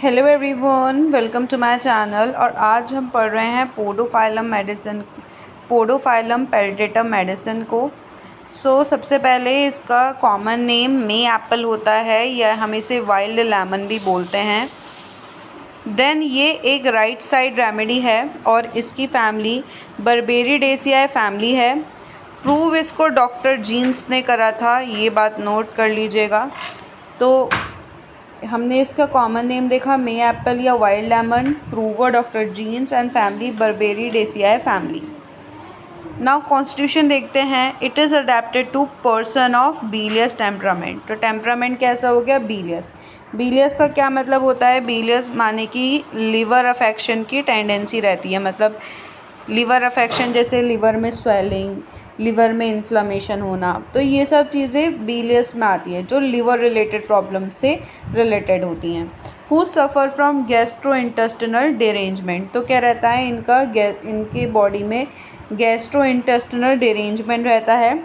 Hello everyone, welcome to my channel. और आज हम पढ़ रहे हैं पोडोफाइलम पेल्टेटम मेडिसिन को। सबसे पहले इसका कॉमन नेम मे एप्पल होता है, या हम इसे वाइल्ड लेमन भी बोलते हैं। देन ये एक राइट साइड रेमेडी है और इसकी फैमिली बर्बेरिडेसियाई फैमिली है। प्रूव इसको डॉक्टर जीन्स ने करा था, ये बात नोट कर लीजिएगा। तो हमने इसका कॉमन नेम देखा मे एप्पल या wild lemon, prover doctor Jeanes and family Berberidaceae family. Now constitution देखते हैं। It is adapted to person of bilious temperament. तो टेम्परामेंट कैसा हो गया? बिलियस। बिलियस का क्या मतलब होता है? बिलियस माने कि लिवर अफेक्शन की टेंडेंसी रहती है, मतलब लिवर अफेक्शन जैसे लिवर में स्वेलिंग, लिवर में इन्फ्लामेशन होना, तो ये सब चीज़ें बिलियस में आती है जो लिवर रिलेटेड प्रॉब्लम से रिलेटेड होती हैं। Who suffer from gastro intestinal derangement. तो क्या रहता है इनके बॉडी में गैस्ट्रो इंटेस्टिनल डिरेंजमेंट रहता है,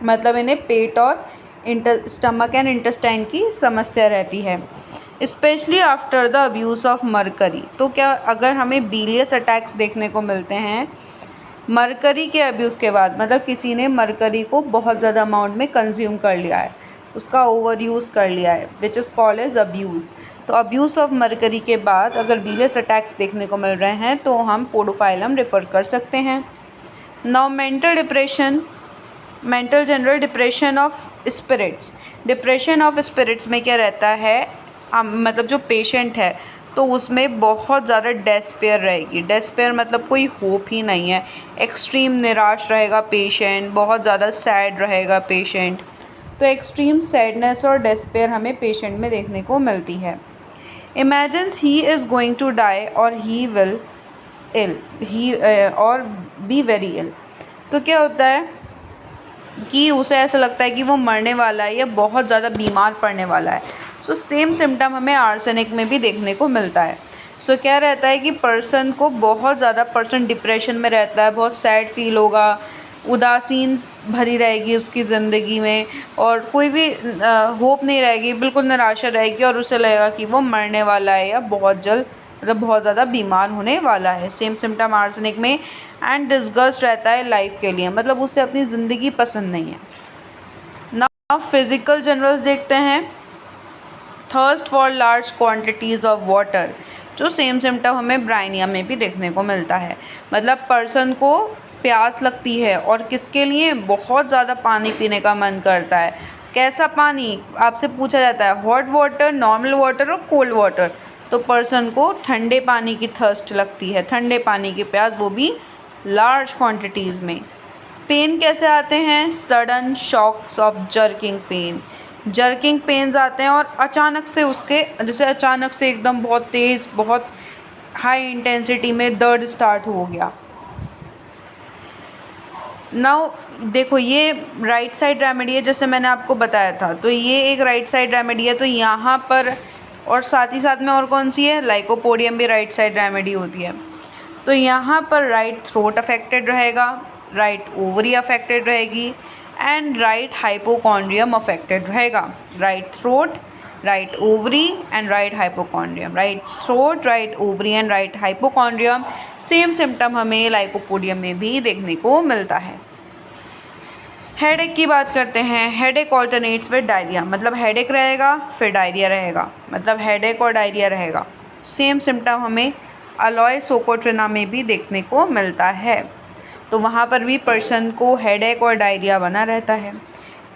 मतलब इन्हें पेट और स्टमक एंड इंटेस्टाइन की समस्या रहती है, specially after the abuse of mercury. तो क्या अगर हमें बिलियस अटैक्स देखने को मिलते हैं मरकरी के अब्यूज़ के बाद, मतलब किसी ने मरकरी को बहुत ज़्यादा अमाउंट में कंज्यूम कर लिया है, उसका ओवर यूज़ कर लिया है, which is called as abuse. तो अब्यूज़ ऑफ मरकरी के बाद अगर बिलियस अटैक्स देखने को मिल रहे हैं तो हम पोडोफाइलम रेफ़र कर सकते हैं। Now mental general depression of spirits. Depression of spirits में क्या रहता है, मतलब जो पेशेंट है तो उसमें बहुत ज़्यादा डेस्पेयर रहेगी। डेस्पेयर मतलब कोई होप ही नहीं है, एक्सट्रीम निराश रहेगा पेशेंट, बहुत ज़्यादा सैड रहेगा पेशेंट। तो एक्सट्रीम सैडनेस और डेस्पेयर हमें पेशेंट में देखने को मिलती है। Imagines he is going to die और ही विल इल ही और बी वेरी इल। तो क्या होता है कि उसे ऐसा लगता है कि वो मरने वाला है या बहुत ज़्यादा बीमार पड़ने वाला है। सेम सिम्टम हमें आर्सेनिक में भी देखने को मिलता है। क्या रहता है कि पर्सन डिप्रेशन में रहता है, बहुत सैड फील होगा, उदासीन भरी रहेगी उसकी ज़िंदगी में, और कोई भी होप नहीं रहेगी, बिल्कुल निराशा रहेगी और उसे लगेगा कि वो मरने वाला है या बहुत जल्द, मतलब बहुत ज़्यादा बीमार होने वाला है। सेम सिम्टम आर्सेनिक में। एंड डिस्गस्ट रहता है लाइफ के लिए, मतलब उसे अपनी ज़िंदगी पसंद नहीं है। नाउ फिजिकल जनरल्स देखते हैं। Thirst for large quantities of water. जो सेम सिम्टम हमें ब्राइनिया में भी देखने को मिलता है, मतलब पर्सन को प्यास लगती है और किसके लिए? बहुत ज़्यादा पानी पीने का मन करता है। कैसा पानी? आपसे पूछा जाता है हॉट वाटर, नॉर्मल वाटर और कोल्ड वाटर। तो पर्सन को ठंडे पानी की थर्स्ट लगती है, ठंडे पानी की प्यास, वो भी लार्ज क्वांटिटीज़ में। पेन कैसे आते हैं? Sudden shocks of jerking pain. Jerking pains आते हैं और अचानक से उसके, जैसे अचानक से एकदम बहुत तेज़, बहुत हाई इंटेंसिटी में दर्द स्टार्ट हो गया। नाउ देखो, ये राइट साइड रेमेडी है जैसे मैंने आपको बताया था, तो ये एक राइट साइड रेमेडी है। तो यहाँ पर और साथ ही साथ में और कौन सी है? लाइकोपोडियम भी राइट साइड रेमेडी होती है। तो यहाँ पर राइट थ्रोट अफेक्टेड रहेगा, राइट ओवरी अफेक्टेड रहेगी एंड राइट हाइपोकॉन्ड्रियम अफेक्टेड रहेगा। Right throat, right ovary and right hypochondrium. Right throat, right ovary and right hypochondrium. Same symptom हमें लाइकोपोडियम में भी देखने को मिलता है। हेडेक की बात करते हैं। हेडेक ऑल्टरनेट्स विद डायरिया, मतलब हेडेक रहेगा फिर डायरिया रहेगा, मतलब हेडेक और डायरिया रहेगा। सेम सिम्टम हमें अलोय सोकोट्रिना में भी देखने को मिलता है। तो वहाँ पर भी पर्सन को हेडेक और डायरिया बना रहता है।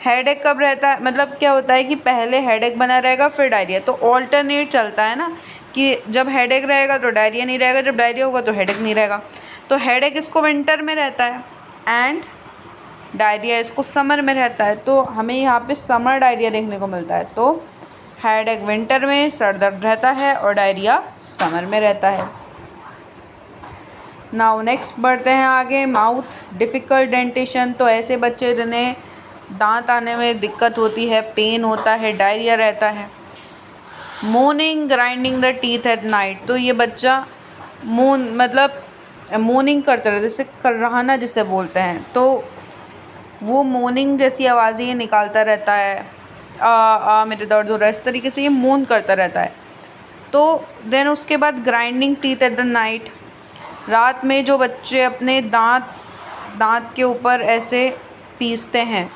हेडेक कब रहता है? मतलब क्या होता है कि पहले हेडेक बना रहेगा फिर डायरिया, तो ऑल्टरनेट चलता है ना, कि जब हेडेक रहेगा तो डायरिया नहीं रहेगा, जब डायरिया होगा तो हेडेक नहीं रहेगा। तो हेडेक इसको विंटर में रहता है एंड डायरिया इसको समर में रहता है। तो हमें यहाँ पे समर डायरिया देखने को मिलता है। तो हेडेक विंटर में सर दर्द रहता है और डायरिया समर में रहता है। नाउ नेक्स्ट बढ़ते हैं आगे। Mouth difficult dentition. तो ऐसे बच्चे जिन्हें दांत आने में दिक्कत होती है, पेन होता है, डायरिया रहता है। Morning grinding the teeth at night. तो ये बच्चा मतलब मोर्निंग करता रहता है, जैसे कर्राहना जिसे बोलते हैं, तो वो मोर्निंग जैसी आवाज़ें ये निकालता रहता है, मेरे दर्द हो रहा है, इस तरीके से ये मौन करता रहता है। तो देन उसके बाद grinding teeth at the night, रात में जो बच्चे अपने दांत के ऊपर ऐसे पीसते हैं,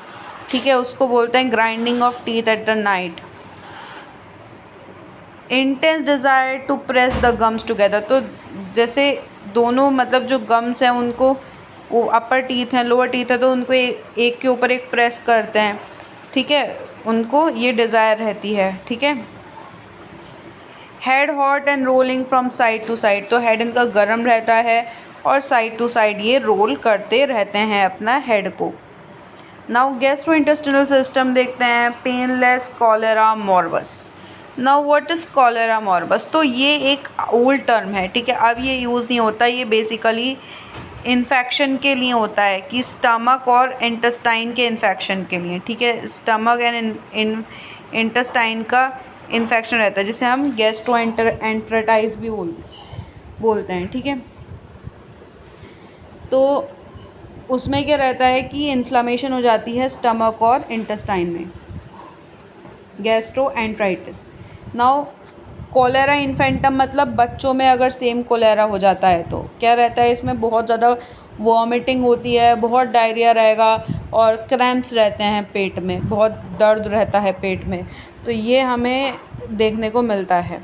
ठीक है, उसको बोलते हैं grinding of teeth at the night. Intense desire to press the gums together, तो जैसे दोनों मतलब जो गम्स हैं उनको, वो अपर टीथ हैं लोअर टीथ है, तो उनको एक के ऊपर एक प्रेस करते हैं, ठीक है, उनको ये डिज़ायर रहती है, ठीक है। Head hot and rolling from side to side, तो हेड इनका गर्म रहता है और साइड टू साइड ये रोल करते रहते हैं अपना हेड को। नाउ गैस्ट्रोइंटेस्टिनल सिस्टम देखते हैं, painless cholera morbus. Now what is cholera morbus, तो ये एक ओल्ड टर्म है, ठीक है, अब ये यूज़ नहीं होता, ये बेसिकली इन्फेक्शन के लिए होता है कि स्टमक और इंटेस्टाइन के इन्फेक्शन के लिए, ठीक है, स्टमक एंड इंटेस्टाइन का इन्फेक्शन रहता है जिसे हम गैस्ट्रोएंटेराइटिस भी बोलते हैं, ठीक है। तो उसमें क्या रहता है कि इन्फ्लामेशन हो जाती है स्टमक और इंटेस्टाइन में, गैस्ट्रोएंटेराइटिस। नाउ कोलेरा इन्फेंटम मतलब बच्चों में अगर सेम कोलेरा हो जाता है तो क्या रहता है, इसमें बहुत ज़्यादा वॉमिटिंग होती है, बहुत डायरिया रहेगा और क्रैम्प्स रहते हैं पेट में, बहुत दर्द रहता है पेट में, तो ये हमें देखने को मिलता है।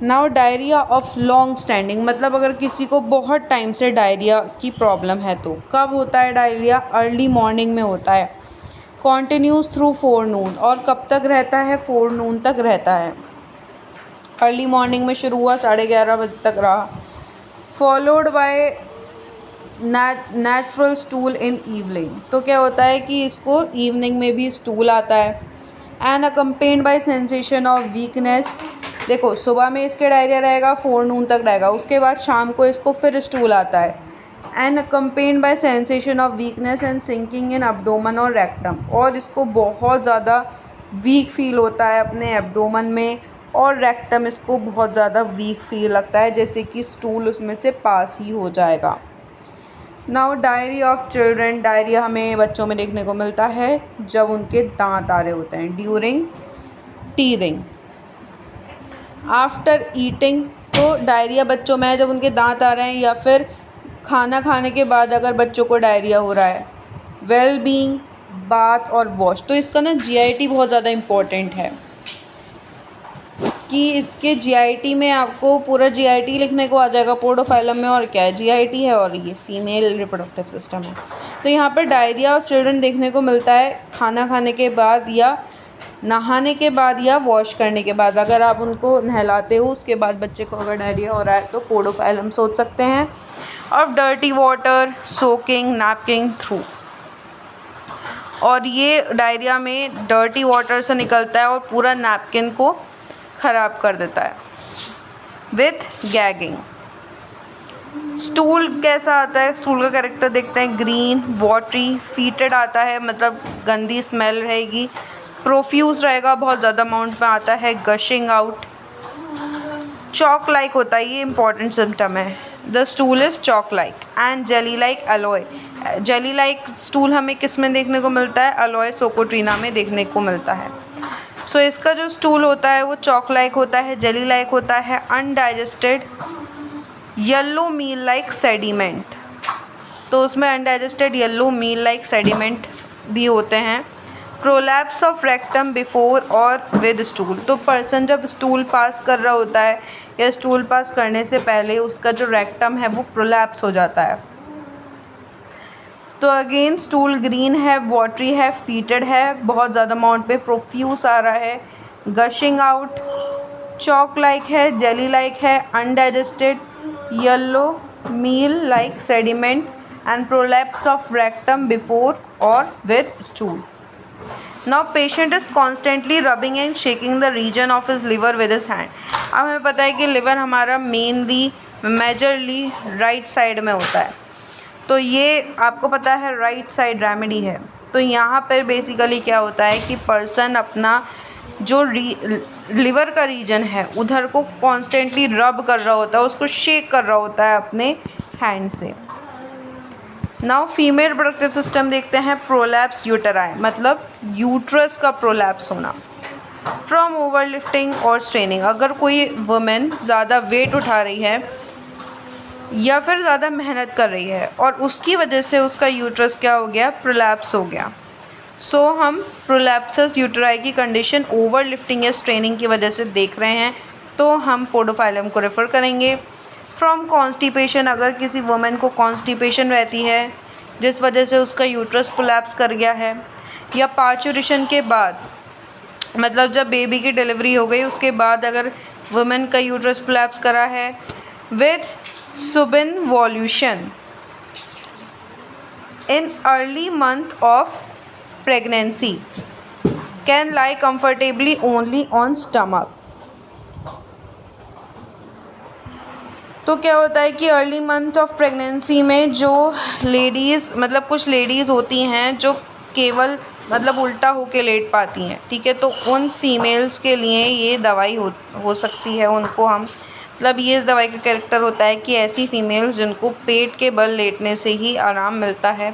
Now diarrhoea of long standing, मतलब अगर किसी को बहुत टाइम से डायरिया की प्रॉब्लम है तो कब होता है डायरिया, अर्ली मॉर्निंग में होता है, कॉन्टिन्यूस थ्रू फोरनून, और कब तक रहता है, फोरनून तक रहता है, अर्ली मॉर्निंग में शुरू हुआ 11:30 बजे तक रहा, followed by natural stool in evening, तो क्या होता है कि इसको इवनिंग में भी स्टूल आता है, and accompanied by sensation of weakness, देखो सुबह में इसके डायरिया रहेगा, फोरनून तक रहेगा, उसके बाद शाम को इसको फिर स्टूल आता है, and accompanied by sensation of weakness and sinking in abdomen और रेक्टम, और इसको बहुत ज़्यादा वीक फील होता है अपने एब्डोमेन में, और रेक्टम इसको बहुत ज़्यादा वीक फील लगता है, जैसे कि स्टूल उसमें से पास ही हो जाएगा। Now diarrhoea of children, diarrhoea हमें बच्चों में देखने को मिलता है जब उनके दांत आ रहे होते हैं, ड्यूरिंग टीथिंग। आफ्टर ईटिंग, तो डायरिया बच्चों में है जब उनके दांत आ रहे हैं या फिर खाना खाने के बाद अगर बच्चों को डायरिया हो रहा है। वेल बीइंग, बाथ और वॉश, तो इसका ना जीआईटी बहुत ज़्यादा इम्पोर्टेंट है कि इसके जीआईटी में आपको पूरा जीआईटी लिखने को आ जाएगा पोडोफाइलम में, और क्या है जीआईटी है और ये फीमेल रिप्रोडक्टिव सिस्टम है। तो यहाँ पर डायरिया ऑफ चिल्ड्रन देखने को मिलता है खाना खाने के बाद या नहाने के बाद या वॉश करने के बाद, अगर आप उनको नहलाते हो उसके बाद बच्चे को अगर डायरिया हो रहा है तो पोडोफाइलम सोच सकते हैं। Of dirty water soaking napkin through, और ये डायरिया में डर्टी वाटर से निकलता है और पूरा नैपकिन को ख़राब कर देता है। विथ गैगिंग, स्टूल कैसा आता है, स्टूल का कैरेक्टर देखते हैं, ग्रीन वाटरी फीटेड आता है, मतलब गंदी स्मेल रहेगी, प्रोफ्यूज रहेगा, बहुत ज़्यादा अमाउंट में आता है, गशिंग आउट, चॉक लाइक होता है, ये इंपॉर्टेंट सिम्टम है, the stool is chalk like, and jelly like alloy, jelly like stool हमें किस में देखने को मिलता है, एलोए सोकोट्रीना में देखने को मिलता है। सो इसका जो स्टूल होता है वो चॉक लाइक होता है, जेली लाइक होता है, undigested, yellow meal like sediment, तो उसमें undigested yellow meal like sediment भी होते हैं। प्रोलैप्स ऑफ रेक्टम बिफोर और विद स्टूल, तो पर्सन जब स्टूल पास कर रहा होता है या स्टूल पास करने से पहले उसका जो रेक्टम है वो प्रोलैप्स हो जाता है। तो अगेन स्टूल ग्रीन है, वाटरी है, फीटेड है, बहुत ज़्यादा अमाउंट पे, प्रोफ्यूज आ रहा है, गशिंग आउट, चॉक लाइक है, जेली लाइक है, undigested, yellow meal like sediment, and prolapse of rectum before और with stool. Now patient is constantly rubbing and shaking the region of his liver with his hand. अब हमें पता है कि liver हमारा mainly majorly right side में होता है, तो ये आपको पता है राइट साइड रेमेडी है। तो यहाँ पर बेसिकली क्या होता है कि पर्सन अपना जो लिवर का रीजन है उधर को कॉन्स्टेंटली रब कर रहा होता है, उसको शेक कर रहा होता है अपने हैंड से। नाउ फीमेल रिप्रोडक्टिव सिस्टम देखते हैं, प्रोलैप्स यूटेराई, मतलब यूट्रस का प्रोलैप्स होना। फ्रॉम ओवर लिफ्टिंग और स्ट्रेनिंग, अगर कोई वुमेन ज़्यादा वेट उठा रही है या फिर ज़्यादा मेहनत कर रही है और उसकी वजह से उसका यूट्रस क्या हो गया, प्रोलैप्स हो गया। सो हम प्रोलैप्सस यूटेराई की कंडीशन ओवर लिफ्टिंग या स्ट्रेनिंग की वजह से देख रहे हैं, तो हम पोडोफाइलम को रेफ़र करेंगे। फ्रॉम कॉन्स्टिपेशन, अगर किसी वुमेन को कॉन्स्टिपेशन रहती है जिस वजह से उसका यूट्रस प्रोलैप्स कर गया है, या पार्चुरेशन के बाद, मतलब जब बेबी की डिलीवरी हो गई उसके बाद अगर वुमेन का यूट्रस प्रोलैप्स करा है with सुबिनवॉल्यूशन in early month of pregnancy can lie comfortably only on stomach। तो क्या होता है कि अर्ली मंथ ऑफ प्रेगनेंसी में जो लेडीज़, मतलब कुछ लेडीज़ होती हैं जो केवल मतलब उल्टा होके लेट पाती हैं, ठीक है, तो उन फीमेल्स के लिए ये दवाई हो सकती है। उनको हम मतलब ये इस दवाई का कैरेक्टर होता है कि ऐसी फीमेल्स जिनको पेट के बल लेटने से ही आराम मिलता है।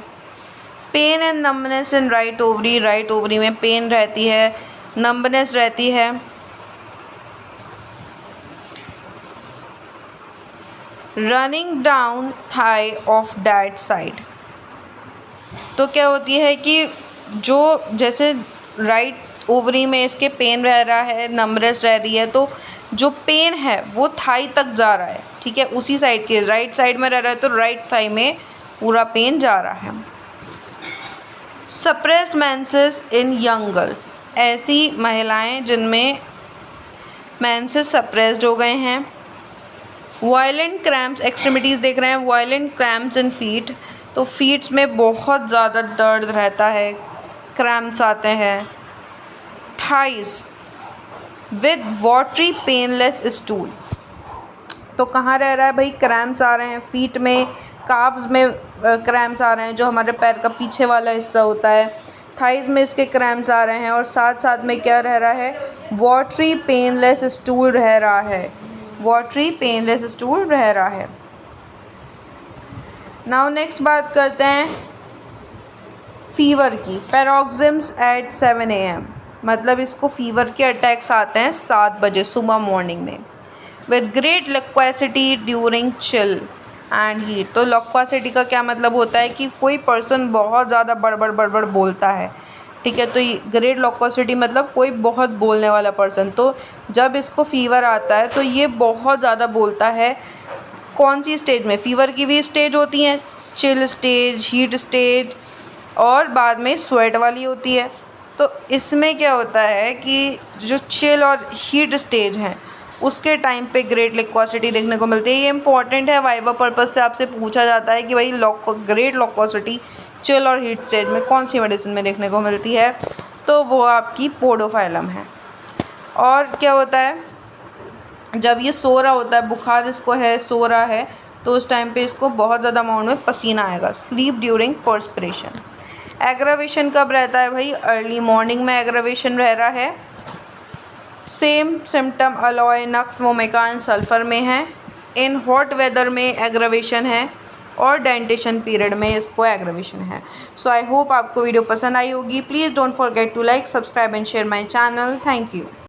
Pain and numbness in right ovary, right ovary में पेन रहती है, नम्बनेस रहती है। Running down thigh of that side, तो क्या होती है कि जो जैसे राइट ओवरी में इसके पेन रह रहा है, नम्बनेस रह रही है, तो जो पेन है वो थाई तक जा रहा है, ठीक है, उसी साइड के राइट साइड में रह रहा है तो राइट थाई में पूरा पेन जा रहा है। सप्रेस्ड मेंसेस इन यंग गर्ल्स, ऐसी महिलाएं जिनमें मेंसेस सप्रेस्ड हो गए हैं। वायलेंट क्रैम्प्स, एक्सट्रीमिटीज़ देख रहे हैं, वायलेंट क्रैम्प्स इन फीट, तो फीट्स में बहुत ज़्यादा दर्द रहता है, क्रैम्प्स आते हैं। Thighs with watery painless stool, तो कहाँ रह रहा है भाई, क्रैम्प्स आ रहे हैं फीट में, काफ्स में क्रैम्प्स आ रहे हैं जो हमारे पैर का पीछे वाला हिस्सा होता है, थाइस में इसके क्रैम्प्स आ रहे हैं, और साथ साथ में क्या रह रहा है, वाटरी पेनलेस स्टूल रह रहा है, वाटरी पेनलेस स्टूल रह रहा है। नाउ नेक्स्ट बात करते हैं फीवर की। पैरोक्सिम्स एट 7 AM, मतलब इसको फीवर के अटैक्स आते हैं 7 बजे सुबह मॉर्निंग में। With great loquacity during chill and heat, तो लोक्वासिटी का क्या मतलब होता है कि कोई पर्सन बहुत ज़्यादा बड़बड़ बोलता है, ठीक है, तो ग्रेट लोक्वासिटी मतलब कोई बहुत बोलने वाला पर्सन। तो जब इसको फीवर आता है तो ये बहुत ज़्यादा बोलता है। कौन सी स्टेज में, फीवर की भी स्टेज होती हैं, चिल स्टेज, हीट स्टेज, और बाद में स्वेट वाली होती है। तो इसमें क्या होता है कि जो चिल और हीट स्टेज हैं उसके टाइम पे ग्रेट लोक्वासिटी देखने को मिलती है। ये इंपॉर्टेंट है, वाइवा पर्पज़ से आपसे पूछा जाता है कि भाई ग्रेट लोक्वासिटी चिल और हीट स्टेज में कौन सी मेडिसिन में देखने को मिलती है, तो वो आपकी पोडोफाइलम है। और क्या होता है, जब ये सो रहा होता है, बुखार इसको है, सो रहा है, तो उस टाइम पे इसको बहुत ज़्यादा अमाउंट में पसीना आएगा। Sleep during perspiration. एग्रावेशन कब रहता है भाई, अर्ली मॉर्निंग में एग्रावेशन रह रहा है। Same symptom alloy, nux, vomica and sulphur में है। इन हॉट वेदर में एग्रावेशन है, और डेंटेशन पीरियड में इसको एग्रावेशन है। सो आई होप आपको वीडियो पसंद आई होगी। Please don't forget to like, subscribe and share my channel. Thank you.